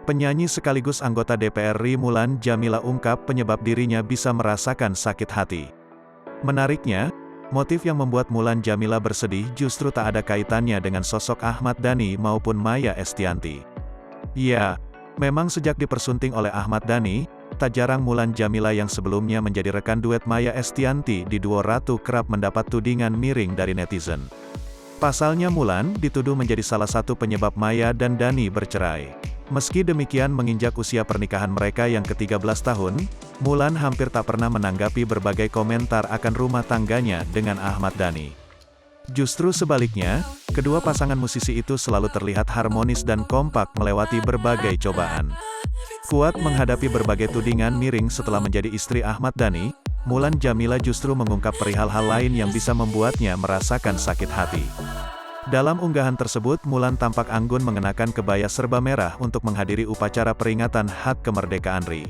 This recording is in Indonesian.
Penyanyi sekaligus anggota DPR RI Mulan Jameela ungkap penyebab dirinya bisa merasakan sakit hati. Menariknya, motif yang membuat Mulan Jameela bersedih justru tak ada kaitannya dengan sosok Ahmad Dhani maupun Maia Estianty. Ya, memang sejak dipersunting oleh Ahmad Dhani, tak jarang Mulan Jameela yang sebelumnya menjadi rekan duet Maia Estianty di duo Ratu kerap mendapat tudingan miring dari netizen. Pasalnya Mulan dituduh menjadi salah satu penyebab Maia dan Dhani bercerai. Meski demikian menginjak usia pernikahan mereka yang ke-13 tahun, Mulan hampir tak pernah menanggapi berbagai komentar akan rumah tangganya dengan Ahmad Dhani. Justru sebaliknya, kedua pasangan musisi itu selalu terlihat harmonis dan kompak melewati berbagai cobaan. Kuat menghadapi berbagai tudingan miring setelah menjadi istri Ahmad Dhani, Mulan Jameela justru mengungkap perihal hal lain yang bisa membuatnya merasakan sakit hati. Dalam unggahan tersebut Mulan tampak anggun mengenakan kebaya serba merah untuk menghadiri upacara peringatan HUT Kemerdekaan RI.